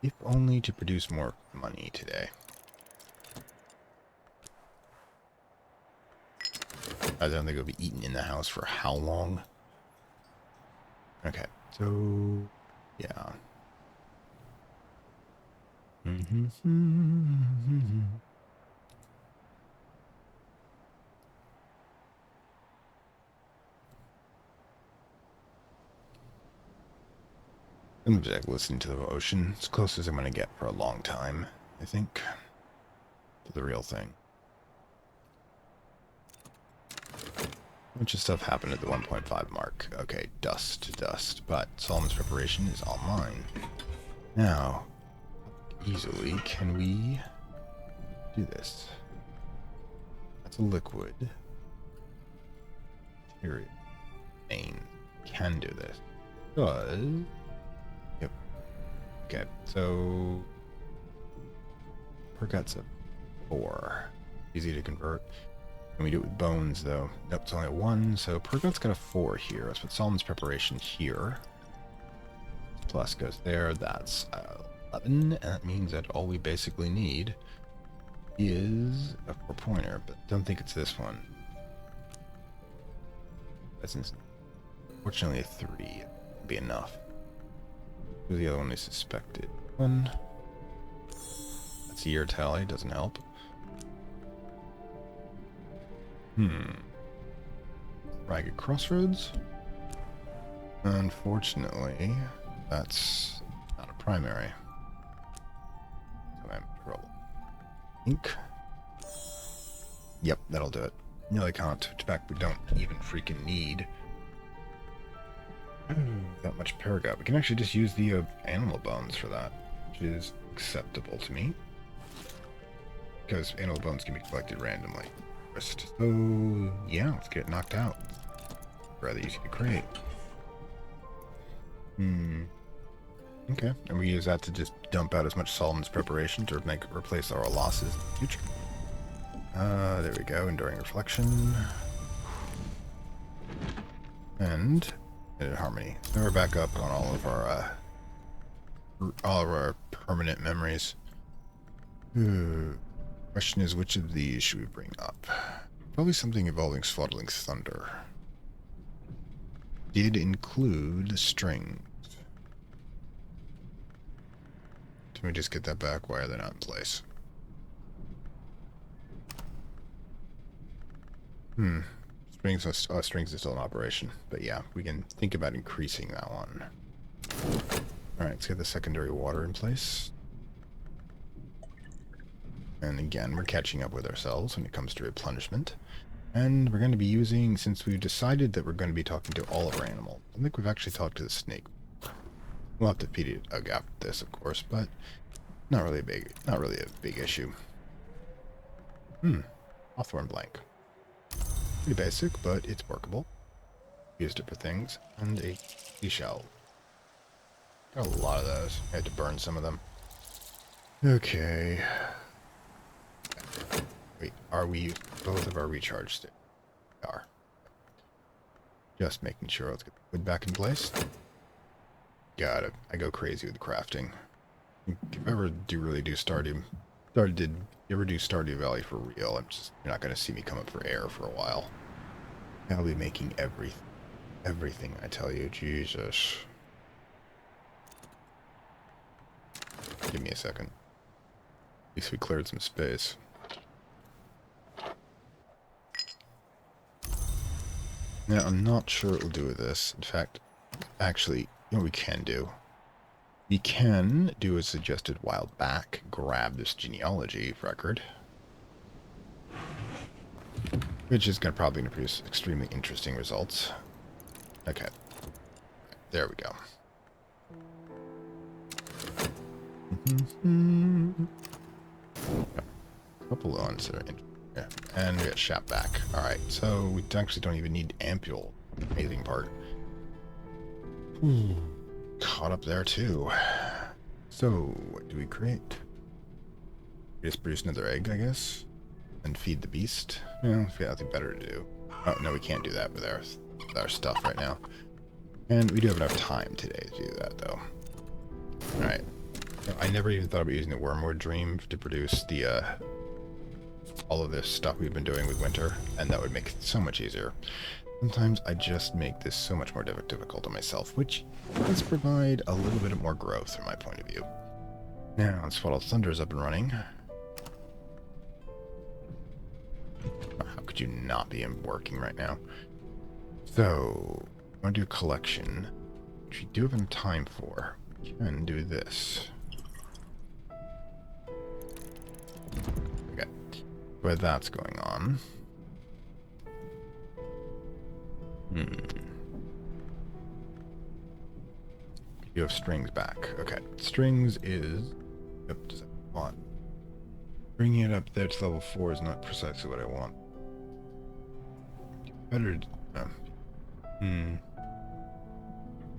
If only to produce more money today. I don't think it'll be eaten in the house for how long? Okay, so yeah. I'm just listening to the ocean. It's close as I'm going to get for a long time, I think, to the real thing. A bunch of stuff happened at the 1.5 mark. Okay, dust, but Solomon's preparation is online. Now, easily, can we do this? That's a liquid. Material. Main. Can do this. Does... Yep. Okay, so Per gut's a 4. Easy to convert. And we do it with bones, though. Nope, it's only a 1, so per gut's got a 4 here. Let's put Solomon's preparation here. Plus goes there. That's 11. And that means that all we basically need is a 4-pointer, but don't think it's this one. That's unfortunately a 3. Would be enough. Who's the other one we suspected? One. That's a year tally, doesn't help. Ragged Crossroads. Unfortunately, that's not a primary. So I'm in trouble. Ink. Yep, that'll do it. No, I can't. In fact, we don't even freaking need that much paragot. We can actually just use the animal bones for that, which is acceptable to me. Because animal bones can be collected randomly. So, yeah, let's get it knocked out. Rather easy to create. Okay, and we use that to just dump out as much Solomon's preparation to replace our losses in the future. There we go, enduring reflection. And harmony. Now we're back up on all of our permanent memories. Question is, which of these should we bring up? Probably something involving Swaddling Thunder. Did include strings. Can we just get that back? Why are they not in place? Strings are still in operation. But yeah, we can think about increasing that one. Alright, let's get the secondary water in place. And again, we're catching up with ourselves when it comes to replenishment. And we're going to be using, since we've decided that we're going to be talking to all of our animals. I think we've actually talked to the snake. We'll have to adapt this, of course, but not really a big issue. Hawthorn blank. Pretty basic, but it's workable. Used it for things. And a seashell. Got a lot of those. I had to burn some of them. Okay. Wait, are we both of our recharge state? We are. Just making sure. Let's get the wood back in place. Got it. I go crazy with crafting. If I ever do Stardew Valley for real, you're not going to see me come up for air for a while. I'll be making everything, I tell you. Jesus. Give me a second. At least we cleared some space. Now, I'm not sure it will do with this. In fact, actually, you know what we can do? We can do as suggested a while back, grab this genealogy record, which is probably going to produce extremely interesting results. Okay. There we go. A couple of ones that are interesting. Yeah, and we got Shap back. Alright, so we actually don't even need Ampule. Amazing part. Caught up there too. So, what do we create? We just produce another egg, I guess? And feed the beast? Yeah, we got nothing better to do. Oh, no, we can't do that with our stuff right now. And we do have enough time today to do that, though. Alright. I never even thought about using the Wormwood Dream to produce the, all of this stuff we've been doing with winter, and that would make it so much easier. Sometimes I just make this so much more difficult on myself, which does provide a little bit more growth from my point of view. Now, Swaddled Thunder is up and running. How could you not be working right now? So, I'm going to do a collection, which we do have enough time for. We can do this. Okay, where that's going on. You have strings back. Okay, strings is... Yep, does that want? Bringing it up there to level 4 is not precisely what I want. Better...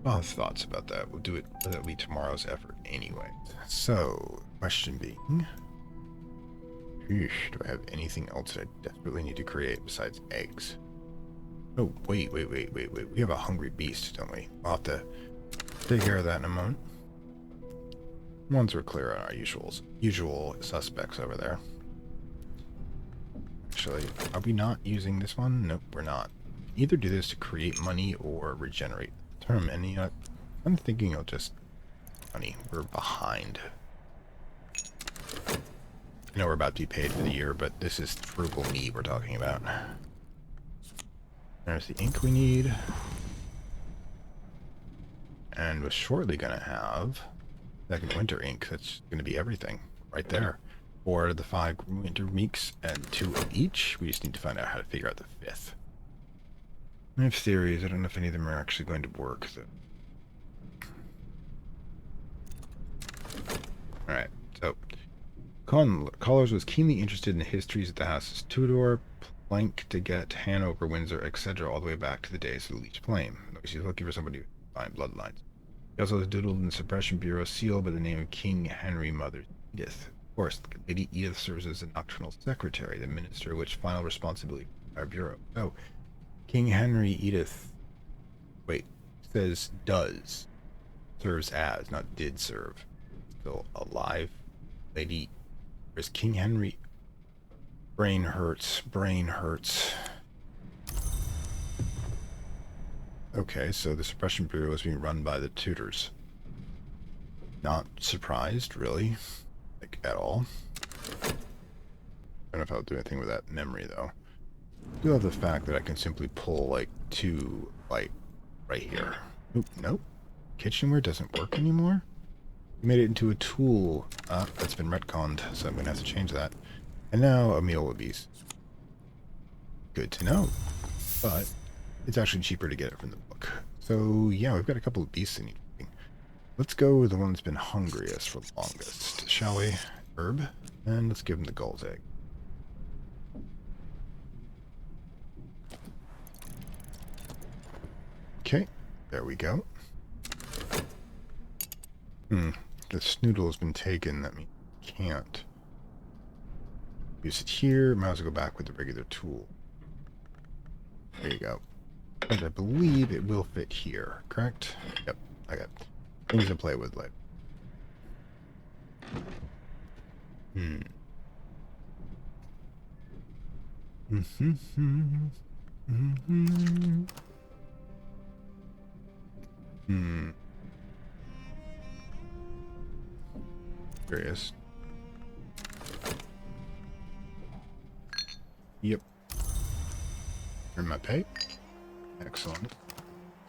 I'll have thoughts about that. We'll do it. That'll be tomorrow's effort anyway. So, question being... Eesh, do I have anything else that I desperately need to create besides eggs? Oh, wait. We have a hungry beast, don't we? We'll have to take care of that in a moment. Once we're clear on our usual suspects over there. Actually, are we not using this one? Nope, we're not. Either do this to create money or regenerate the term. And you know, I'm thinking I'll just money. We're behind. I know we're about to be paid for the year, but this is frugal me we're talking about. There's the ink we need. And we're shortly going to have second winter ink. That's going to be everything right there. For the 5 winter weeks and 2 of each. We just need to find out how to figure out the 5th. I have theories. I don't know if any of them are actually going to work. So. Alright, so Collars was keenly interested in the histories of the houses Tudor, Plank to get Hanover, Windsor, etc., all the way back to the days of the Leech Flame. He's looking for somebody with fine bloodlines. He also has doodled in the Suppression Bureau seal by the name of King Henry Mother Edith. Of course, Lady Edith serves as the nocturnal secretary, the minister which final responsibility for our bureau. So, King Henry Edith, wait, says does, serves as, not did serve. Still alive. Lady, where's King Henry? Brain hurts. Okay, so the Suppression Bureau is being run by the Tudors. Not surprised, really. Like, at all. I don't know if I'll do anything with that memory, though. I do have the fact that I can simply pull, like, 2 light right here. Oop, nope. Kitchenware doesn't work anymore? We made it into a tool. That's been retconned, so I'm going to have to change that. And now a meal would be good to know. But it's actually cheaper to get it from the book. So, yeah, we've got a couple of beasts in each. Let's go with the one that's been hungriest for the longest, shall we? Herb. And let's give him the gull's egg. Okay, there we go. The snoodle has been taken. That means can't use it here. Might as well go back with the regular tool. There you go. And I believe it will fit here, correct? Yep, I got things to play with later. Curious. Yep. Earn my pay. Excellent.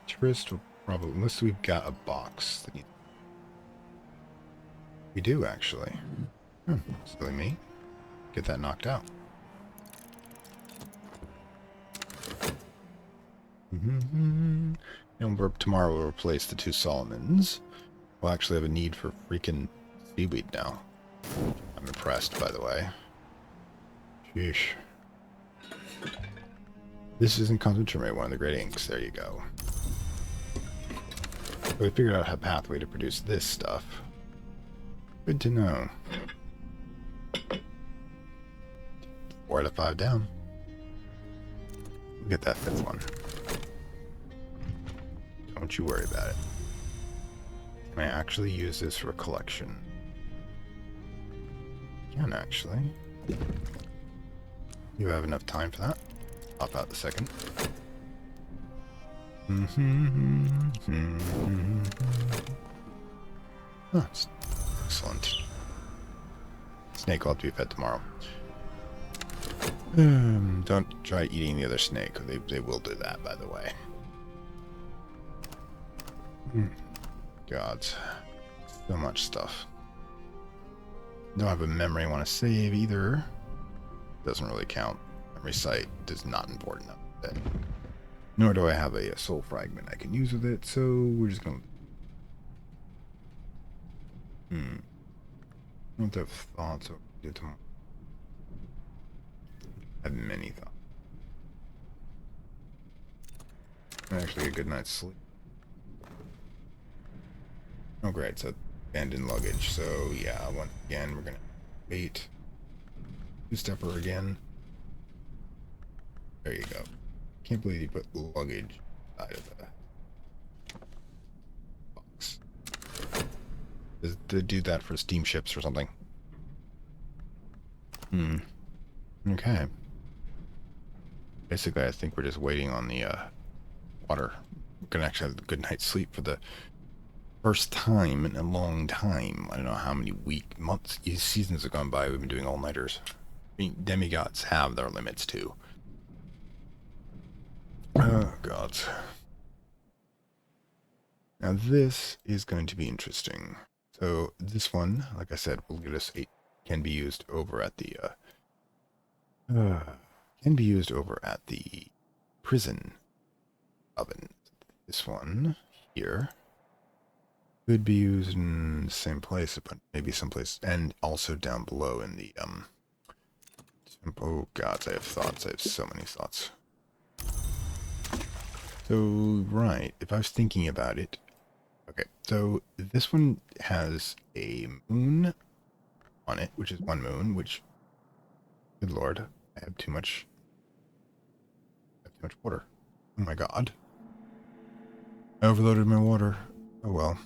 Tourist will probably, unless we've got a box that we do actually. Silly me. Get that knocked out. And tomorrow we'll replace the 2 Solomons. We'll actually have a need for freaking seaweed now. I'm impressed, by the way. Sheesh. This isn't concentrate, one of the great inks. There you go. So we figured out a pathway to produce this stuff. Good to know. 4 out of 5 down. We'll get that 5th one. Don't you worry about it. Can I actually use this for a collection? Can actually. You have enough time for that? Pop out the second. That's excellent. Snake will have to be fed tomorrow. Don't try eating the other snake. They will do that, by the way. Gods. So much stuff. Don't have a memory I want to save either. Doesn't really count. Memory site is not important enough. Then. Nor do I have a soul fragment I can use with it, so we're just going to... I don't have thoughts or do tomorrow. I have many thoughts. Actually, a good night's sleep. Oh, great. So, abandoned luggage. So, yeah, once again, we're going to wait Two-stepper again. There you go. Can't believe you put luggage inside of the box. Does they do that for steamships or something? Okay. Basically, I think we're just waiting on the water. We're gonna actually have a good night's sleep for the first time in a long time. I don't know how many weeks, months, seasons have gone by. We've been doing all-nighters. I mean, demigods have their limits too. Oh, God. Now this is going to be interesting. So this one, like I said, will get us can be used over at the prison oven. This one here could be used in the same place, but maybe someplace, and also down below in the oh God, I have thoughts. I have so many thoughts. So right, if I was thinking about it. Okay, so this one has a moon on it, which is one moon, which, good lord, I have too much water. Oh my God. I overloaded my water. Oh well.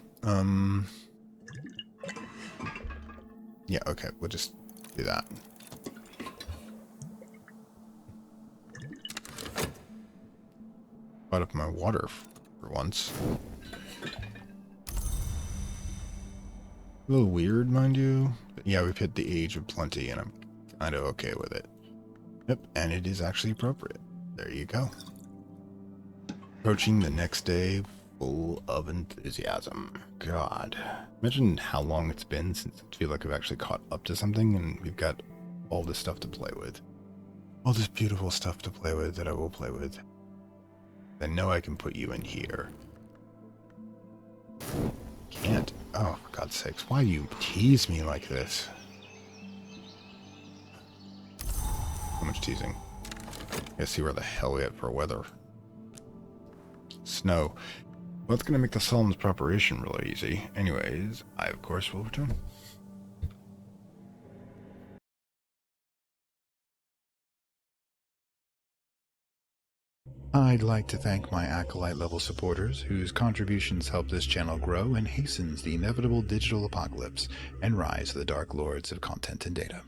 Yeah, okay, we'll just do that. Bought up my water for once. A little weird, mind you. But yeah, we've hit the age of plenty, and I'm kind of okay with it. Yep, and it is actually appropriate. There you go. Approaching the next day full of enthusiasm. God. Imagine how long it's been since I feel like I've actually caught up to something, and we've got all this stuff to play with. All this beautiful stuff to play with that I will play with. I know I can put you in here. Can't. Oh, for God's sakes. Why do you tease me like this? So much teasing. Let's see where the hell we at for weather. Snow. Well, it's going to make the Solom's preparation really easy. Anyways, I, of course, will return. I'd like to thank my Acolyte level supporters, whose contributions help this channel grow and hastens the inevitable digital apocalypse and rise of the Dark Lords of content and data.